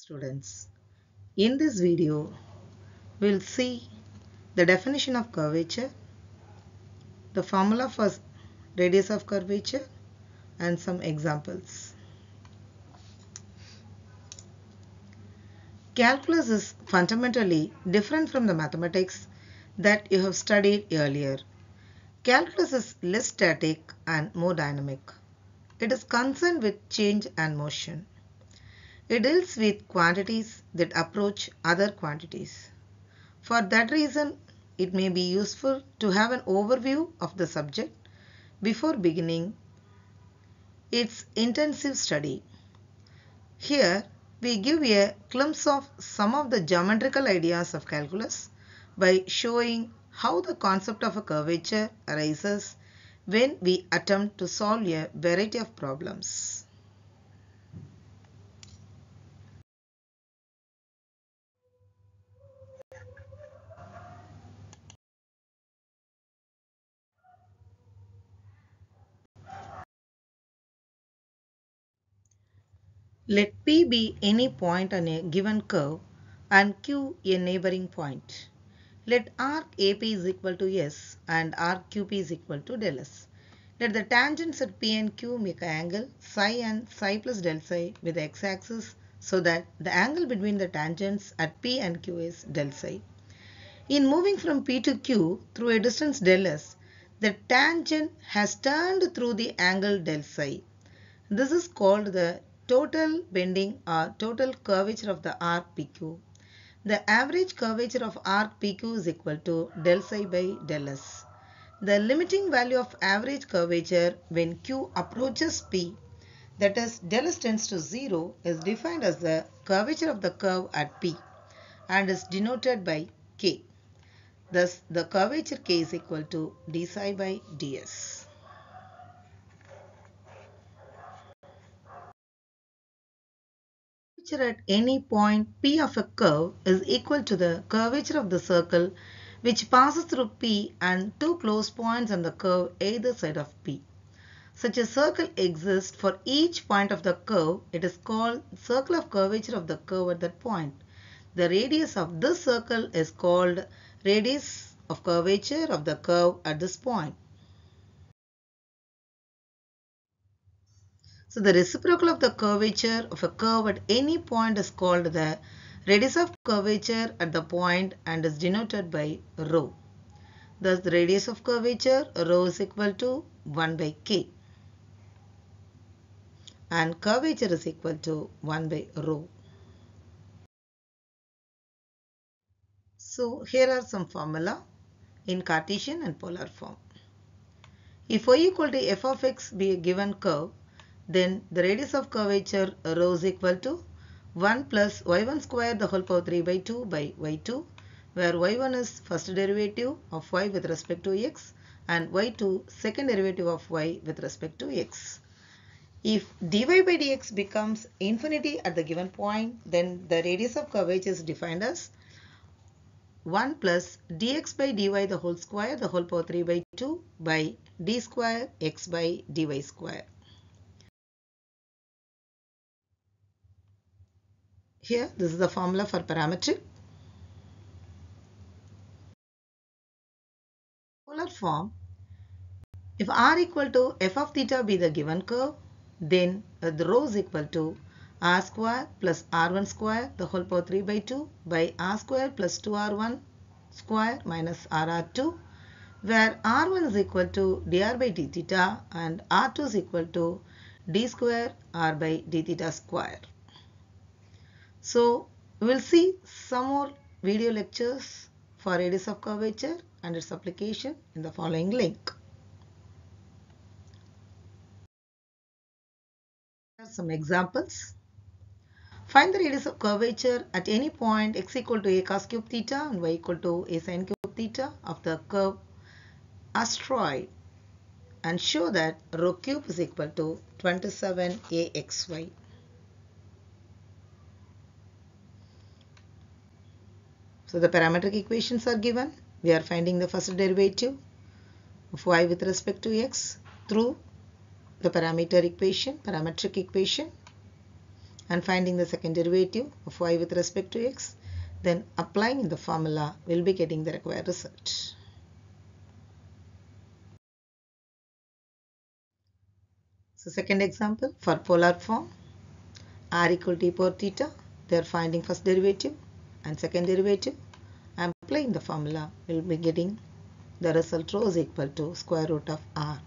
Students, in this video, we'll see the definition of curvature, the formula for radius of curvature, and some examples. Calculus is fundamentally different from the mathematics that you have studied earlier. Calculus is less static and more dynamic. It is concerned with change and motion. It deals with quantities that approach other quantities. For that reason, it may be useful to have an overview of the subject before beginning its intensive study. Here, we give a glimpse of some of the geometrical ideas of calculus by showing how the concept of a curvature arises when we attempt to solve a variety of problems. Let P be any point on a given curve and Q a neighboring point. Let arc AP is equal to S and arc QP is equal to del S. Let the tangents at P and Q make an angle psi and psi plus del psi with the x-axis so that the angle between the tangents at P and Q is del psi. In moving from P to Q through a distance del S, the tangent has turned through the angle del psi. This is called the total bending or total curvature of the arc PQ. The average curvature of arc PQ is equal to del psi by del S. The limiting value of average curvature when Q approaches P, that is del S tends to 0, is defined as the curvature of the curve at P and is denoted by K. Thus, the curvature K is equal to d psi by ds. Curvature at any point P of a curve is equal to the curvature of the circle which passes through P and two close points on the curve either side of P. Such a circle exists for each point of the curve. It is called circle of curvature of the curve at that point. The radius of this circle is called radius of curvature of the curve at this point. So the reciprocal of the curvature of a curve at any point is called the radius of curvature at the point and is denoted by rho. Thus the radius of curvature rho is equal to 1 by k and curvature is equal to 1 by rho. So here are some formula in Cartesian and polar form. If y equal to f of x be a given curve, then the radius of curvature rho is equal to 1 plus y1 square the whole power 3 by 2 by y2, where y1 is first derivative of y with respect to x and y2 second derivative of y with respect to x. If dy by dx becomes infinity at the given point, then the radius of curvature is defined as 1 plus dx by dy the whole square the whole power 3 by 2 by d square x by dy square. Here, this is the formula for parametric. Polar form, if r equal to f of theta be the given curve, then the rho is equal to r square plus r1 square the whole power 3 by 2 by r square plus 2r1 square minus rr2, where r1 is equal to dr by d theta and r2 is equal to d square r by d theta square. So, we will see some more video lectures for radius of curvature and its application in the following link. Here are some examples. Find the radius of curvature at any point x equal to a cos cube theta and y equal to a sin cube theta of the curve asteroid and show that rho cube is equal to 27axy. So the parametric equations are given. We are finding the first derivative of y with respect to x through the parametric equation, and finding the second derivative of y with respect to x, then applying the formula, we'll be getting the required result. So second example, for polar form, r equal to e power theta, they are finding first derivative and second derivative, and applying the formula, we'll be getting the result rho is equal to square root of r.